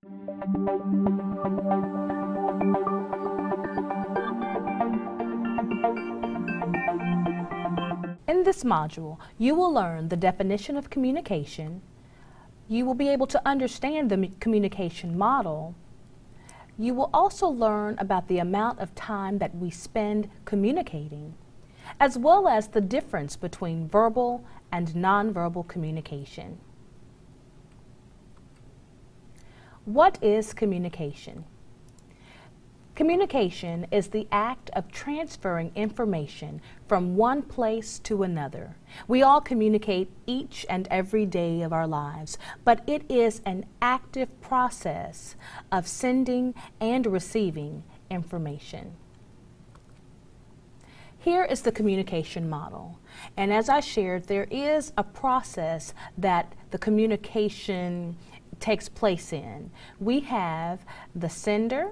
In this module, you will learn the definition of communication. You will be able to understand the communication model. You will also learn about the amount of time that we spend communicating, as well as the difference between verbal and nonverbal communication. What is communication? Communication is the act of transferring information from one place to another. We all communicate each and every day of our lives, but it is an active process of sending and receiving information. Here is the communication model, and as I shared, there is a process that the communication takes place in. We have the sender,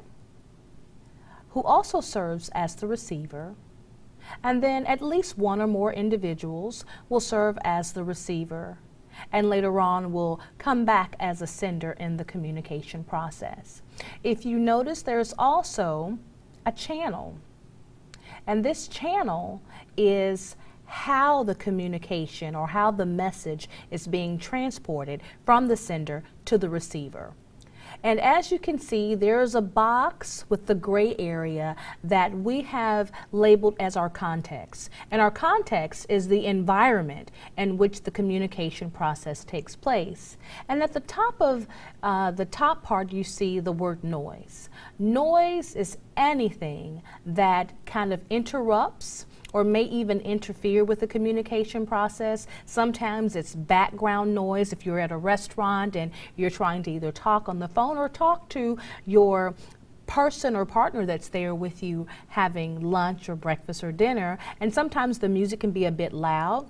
who also serves as the receiver, and then at least one or more individuals will serve as the receiver, and later on will come back as a sender in the communication process. If you notice, there's also a channel, and this channel is how the communication or how the message is being transported from the sender to the receiver. And as you can see, there's a box with the gray area that we have labeled as our context. And our context is the environment in which the communication process takes place. And at the top of the top part, you see the word noise. Noise is anything that kind of interrupts or may even interfere with the communication process. Sometimes it's background noise if you're at a restaurant and you're trying to either talk on the phone or talk to your person or partner that's there with you having lunch or breakfast or dinner. And sometimes the music can be a bit loud.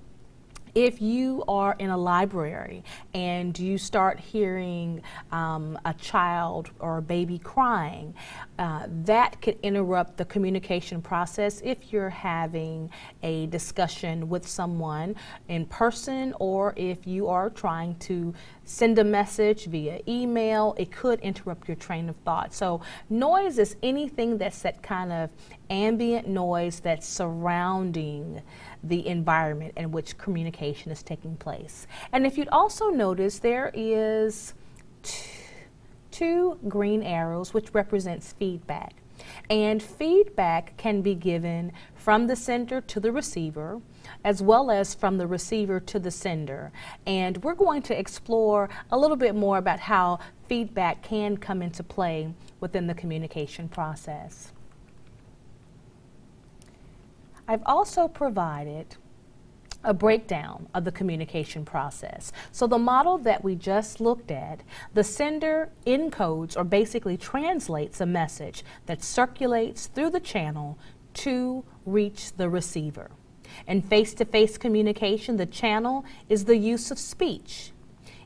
If you are in a library and you start hearing a child or a baby crying, that could interrupt the communication process if you're having a discussion with someone in person, or if you are trying to send a message via email, it could interrupt your train of thought. So noise is anything that's that kind of ambient noise that's surrounding the environment in which communication is taking place. And if you'd also notice, there is two green arrows which represents feedback. And feedback can be given from the sender to the receiver, as well as from the receiver to the sender. And we're going to explore a little bit more about how feedback can come into play within the communication process. I've also provided a breakdown of the communication process. So the model that we just looked at, the sender encodes or basically translates a message that circulates through the channel to reach the receiver. In face-to-face communication, the channel is the use of speech.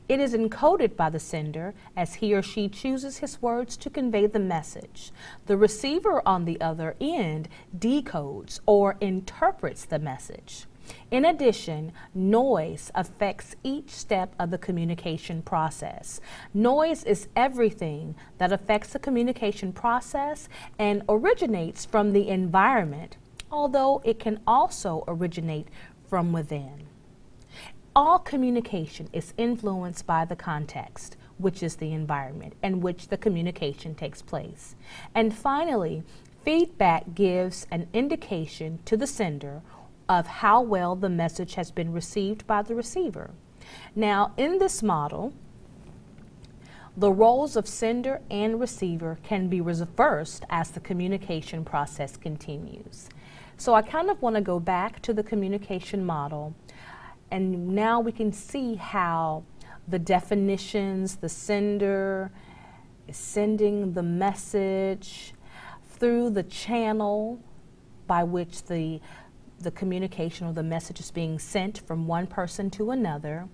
It is encoded by the sender as he or she chooses his words to convey the message. The receiver on the other end decodes or interprets the message. In addition, noise affects each step of the communication process. Noise is everything that affects the communication process and originates from the environment, although it can also originate from within. All communication is influenced by the context, which is the environment in which the communication takes place. And finally, feedback gives an indication to the sender of how well the message has been received by the receiver. Now, in this model, the roles of sender and receiver can be reversed as the communication process continues. So I kind of want to go back to the communication model, and now we can see how the definitions, the sender is sending the message through the channel by which the communication or the message is being sent from one person to another.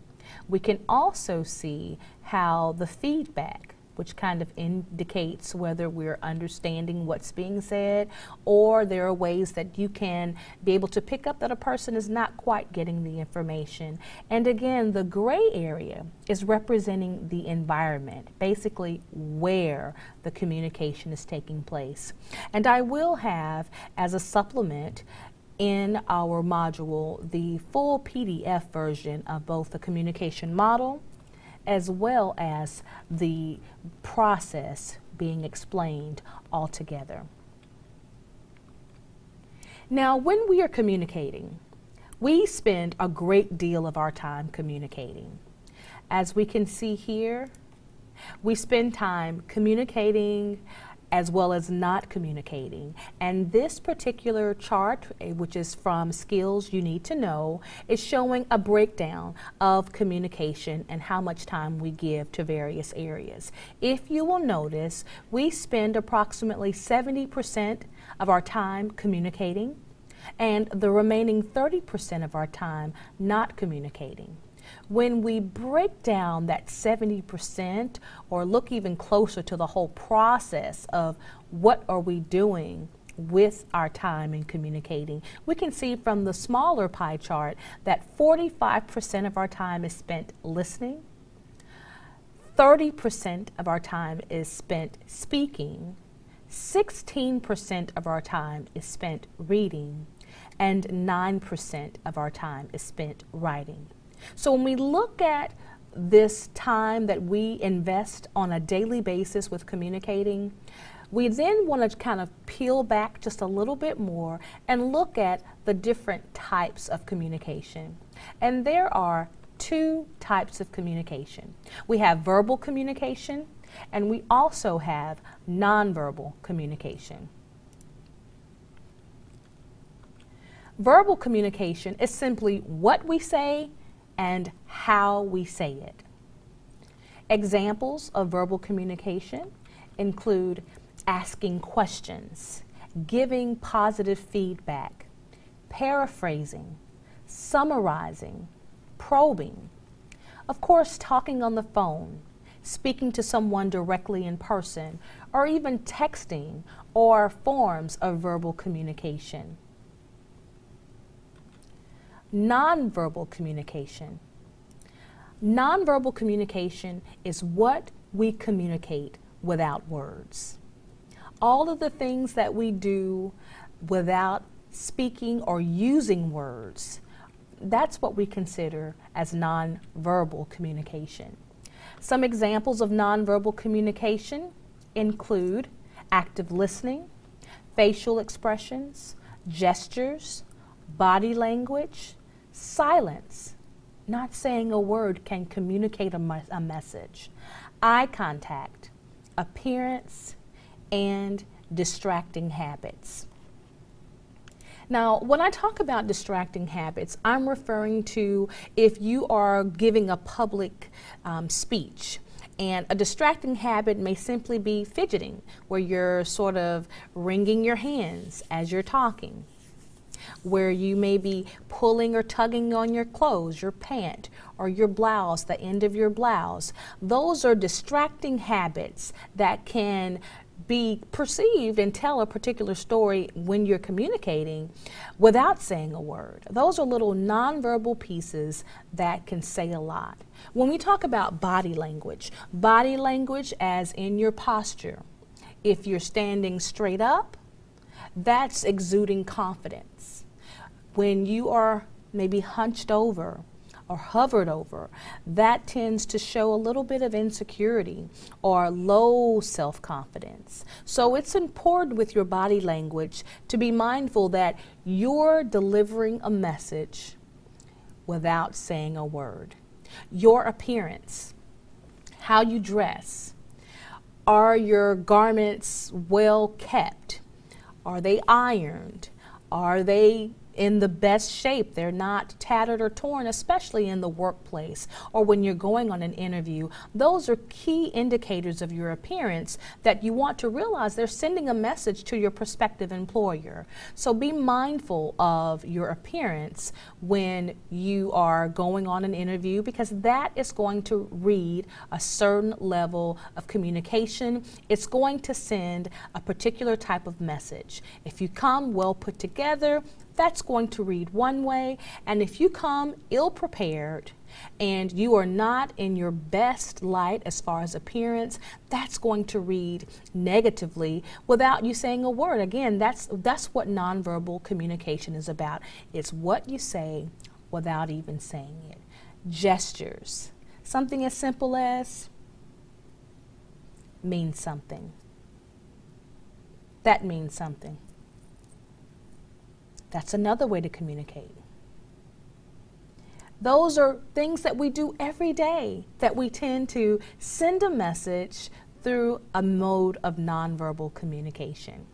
We can also see how the feedback which kind of indicates whether we're understanding what's being said, or there are ways that you can be able to pick up that a person is not quite getting the information. And again, the gray area is representing the environment, basically where the communication is taking place. And I will have, as a supplement in our module, the full PDF version of both the communication model as well as the process being explained all together. Now, when we are communicating, we spend a great deal of our time communicating. As we can see here, we spend time communicating as well as not communicating. And this particular chart, which is from Skills You Need to Know, is showing a breakdown of communication and how much time we give to various areas. If you will notice, we spend approximately 70% of our time communicating and the remaining 30% of our time not communicating. When we break down that 70% or look even closer to the whole process of what are we doing with our time in communicating, we can see from the smaller pie chart that 45% of our time is spent listening, 30% of our time is spent speaking, 16% of our time is spent reading, and 9% of our time is spent writing. So when we look at this time that we invest on a daily basis with communicating, we then want to kind of peel back just a little bit more and look at the different types of communication. And there are two types of communication. We have verbal communication, and we also have nonverbal communication. Verbal communication is simply what we say and how we say it. Examples of verbal communication include asking questions, giving positive feedback, paraphrasing, summarizing, probing, of course, talking on the phone, speaking to someone directly in person, or even texting or forms of verbal communication. Nonverbal communication. Nonverbal communication is what we communicate without words. All of the things that we do without speaking or using words, that's what we consider as nonverbal communication. Some examples of nonverbal communication include active listening, facial expressions, gestures, body language, silence. Not saying a word can communicate a message. Eye contact, appearance, and distracting habits. Now, when I talk about distracting habits, I'm referring to if you are giving a public speech. And a distracting habit may simply be fidgeting, where you're sort of wringing your hands as you're talking, where you may be pulling or tugging on your clothes, your pant, or your blouse, the end of your blouse. Those are distracting habits that can be perceived and tell a particular story when you're communicating without saying a word. Those are little nonverbal pieces that can say a lot. When we talk about body language as in your posture, if you're standing straight up, that's exuding confidence. When you are maybe hunched over or hovered over, that tends to show a little bit of insecurity or low self-confidence. So it's important with your body language to be mindful that you're delivering a message without saying a word. Your appearance, how you dress, are your garments well kept? Are they ironed? Are they in the best shape. They're not tattered or torn, especially in the workplace or when you're going on an interview. Those are key indicators of your appearance that you want to realize they're sending a message to your prospective employer. So be mindful of your appearance when you are going on an interview, because that is going to read a certain level of communication. It's going to send a particular type of message. If you come well put together, that's going to read one way, and if you come ill-prepared and you are not in your best light as far as appearance, that's going to read negatively without you saying a word. Again, that's what nonverbal communication is about. It's what you say without even saying it. Gestures, something as simple as means something. That means something. That's another way to communicate. Those are things that we do every day that we tend to send a message through a mode of nonverbal communication.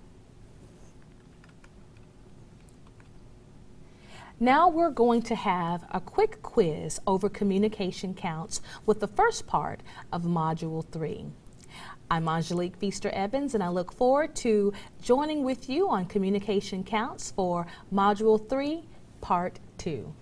Now we're going to have a quick quiz over communication counts with the first part of Module 3. I'm Angelique Feaster Evans, and I look forward to joining with you on Communication Counts for Module 3, Part 2.